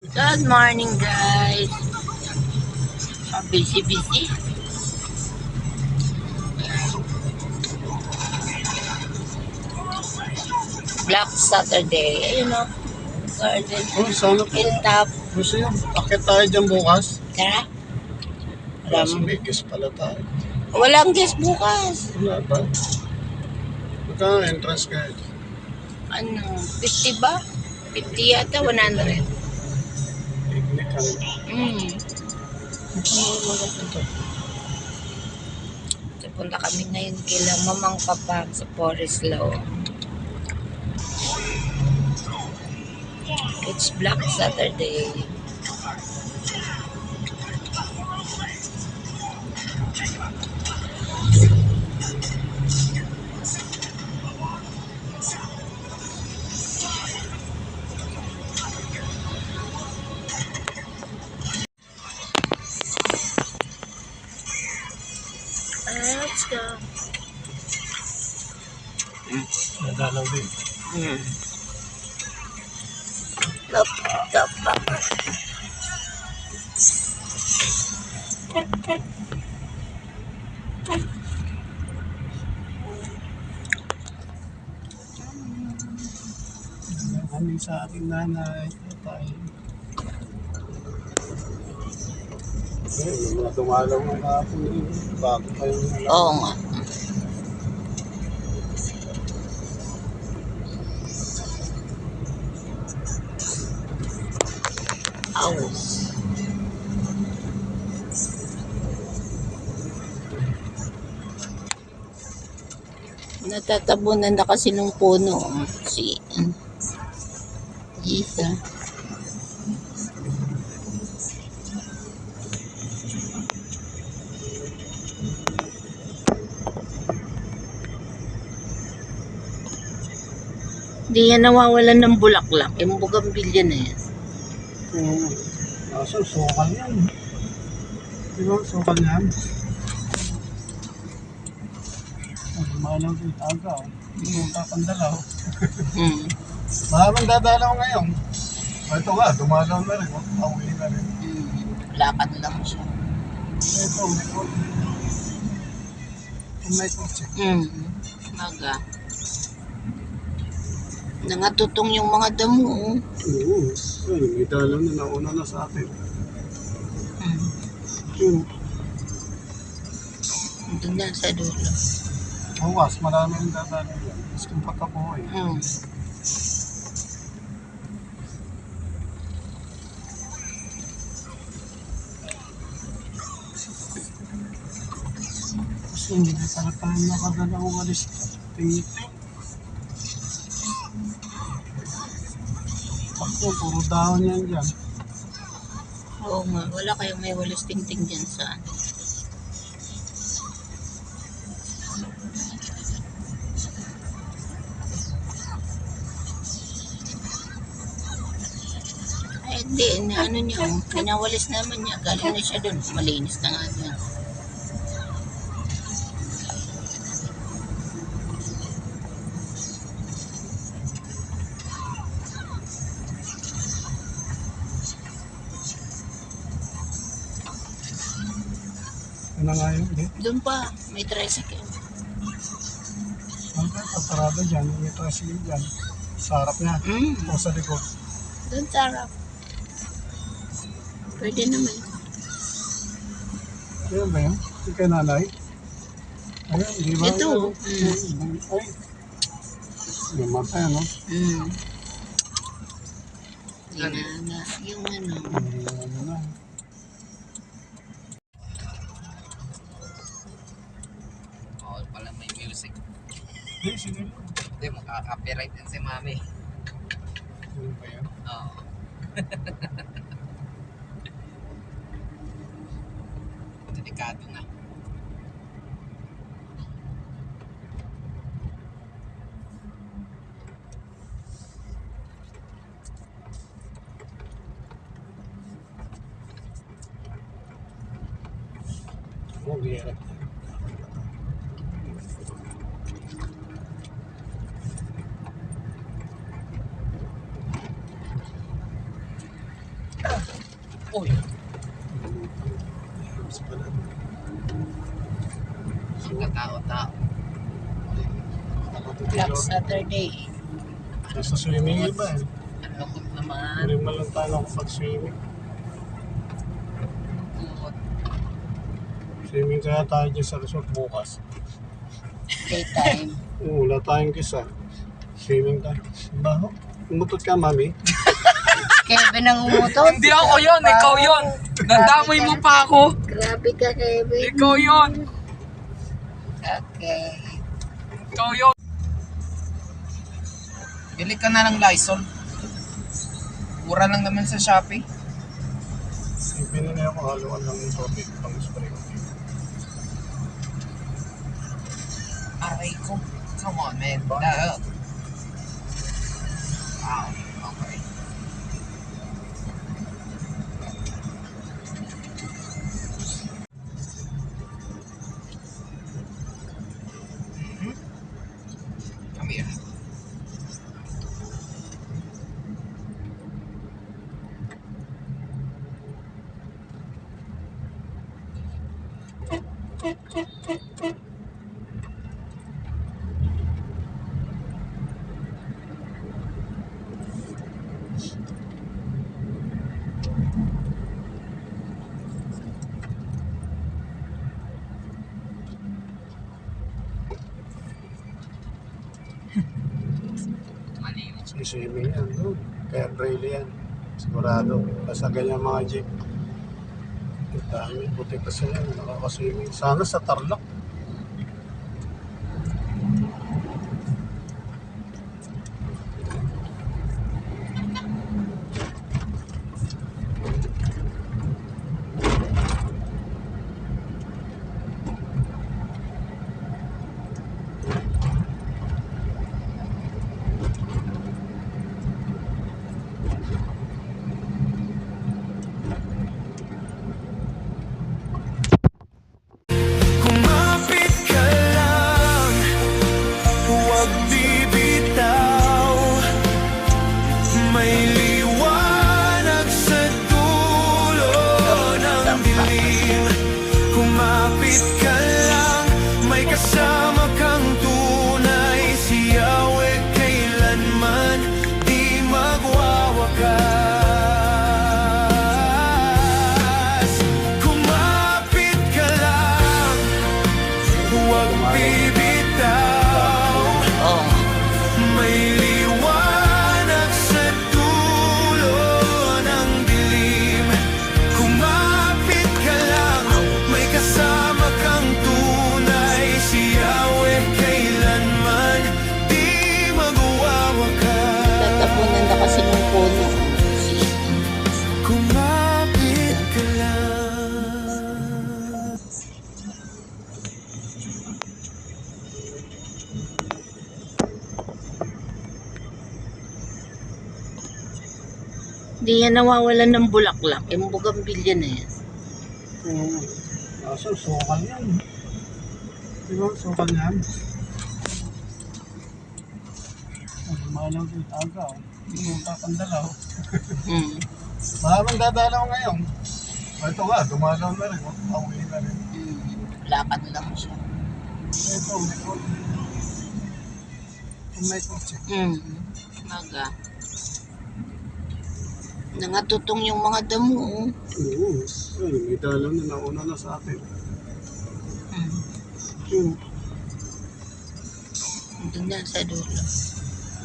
Good morning, guys. Busy. Black Saturday. Ayun o. Garden. Oh, sana po. Hilltop. Gusto nyo, akit tayo dyan bukas. Tara. Kaso may guest pala tayo. Walang guest bukas. Wala ba? Magkano entrance guys? Ano, 50 ba? 50 yata, 100. Picnic ano. Punta kami ngayon kila Mamang Papa sa Forest Law. It's Black Saturday. Let's go. Nadalaw din. Top. Kami sa aking nanay. Tayo. Yung mga dumalaw ng hapon bago kayo nalaw. Oo nga. Aws. Natatabunan na kasi ng puno. Si Isa. Hindi yan nawawalan ng bulaklak. Yung bugambilya na yan. Kaso sukal yan. Di ba sukal yan? Malang ko itaga. Hindi mo papandalaw. Maraming dadalaw ngayon. Ito nga, dumalaw na rin. Pauwi na rin. Lakad lang siya. Ito, may kotse. May kotse. Maga. Nangatutong yung mga damo. Oo. Ay, may dalaw na nauna na sa atin. Doon na sa dulo. Bukas, marami ang dadalaw yan. Mas kung pagkabuhay. Kasi hindi na pala tayo nakadala kung alis. Tingin. Ako, puro dahon yan dyan. Oo nga, wala kayong may walis tingting dyan sa ano. Ay, hindi, ano niya, pinawalis naman niya. Galing na siya doon, malinis na nga niya. Ano nga yun? Doon pa, may tricycle. Ang paparada dyan, may tricycle dyan. Sa harap niya. O sa likod. Doon sa harap. Pwede naman. Ayun ba yun? Yung kay nanay? Ayun, di ba? Ito. Ay. Yung mata, no? Yung ano. Ano na. Oo, pala may music. Sige. Hindi, makaka-copyright din si Mami. Ayun ba yun? Oo. Delikado na. Oh, hirap. Uy, Mas pala. katao-tao. Black Saturday. Nasa swimming iba eh. Ang lungkot naman. Hindi man lang tayo nakapag-swimming. Swimming kaya tayo dyan sa resort bukas. Daytime. Oo, wala tayong kisa. Swimming tayo. Baho. Umutot ka, mami. Kevin ang umutot. Hindi ako yun, ikaw yun. Nandamay mo pa ako. Grabe ka, Kevin. Ikaw yun. Okay. Ikaw yun. Bili ka na ng Lysol. Mura lang naman sa Shopee. Pinili ako haluan lang yung topic pang spray. Aray ko. Come on, man. Wow. Okay. Come here. Malinis. Swimming yan doon. Kaya really yan. Sigurado. Basta ganyan mga jeep. Ang dami. Buti pa sila. Nakakaswimming. Sana sa Tarlac. Kumapit ka lang, huwag bibitaw. May liwanag sa dulo ng dilim. Kumapit ka lang, may kasama kang tunay. Si Yahweh kailanman di magwawakas. Kumapit ka lang, huwag bibitaw. Oh. May liwanag sa dulo ng dilim. Kumapit ka lang, may kasama kang tunay. Si Yahweh kailanman di magwawakas. Tatapunan na kasi ng puno. Kumapit ka lang. Hindi yan nawawalan ng bulaklak. Yung bugambilya na yan. Oo. Kaso, sukal yan. Diba? Sukal yan. Ay, malang din. Aga, oh. Hindi mo kakandalaw. Mm. Maraming dadalaw ngayon. Ito nga, dumalaw na rin. Pauwi na rin. Mm. Lakad lang siya. Ito, may kotse. May kotse. Mm. Maga. Nangatutong yung mga damo. Oh. Oo. Ay, may dalaw na nauna na sa atin. Mm. Yun. Doon yan sa dulo.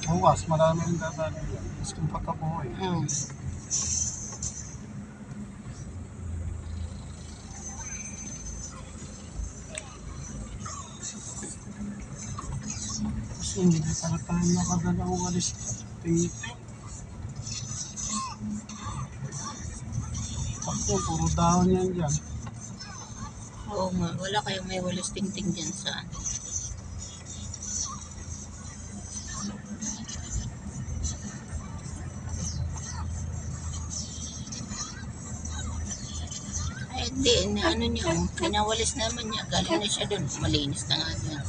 Bukas, maraming dadalaw yan. Mas kung pagkabuhay. Mm. Kasi hindi pala tayo nakadala o walis. Tingin-ting. Ako, puro dahon yan dyan. Oo nga, wala kayong may walis tingting dyan sa ano. Ay, hindi, ano niya, pinawalis naman niya. Galing na siya doon. Malinis na nga niya.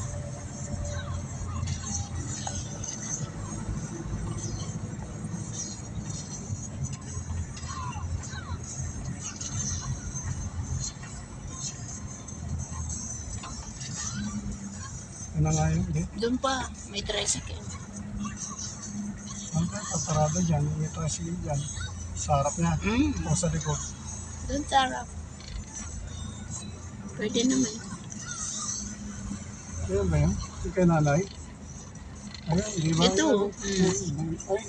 Ano nga yun? Hindi. Doon pa, may tricycle. Okay, paparado dyan. May tricycle dyan. Sa harap niya. Mm. O sa likod. Doon sa harap. Pwede naman. Ayun ba yun? Yung kay nanay? Ayun, di ba? Ito. Ay.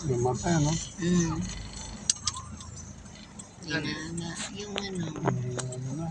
Yung mata, no? Mm. Yung ano. Ano na.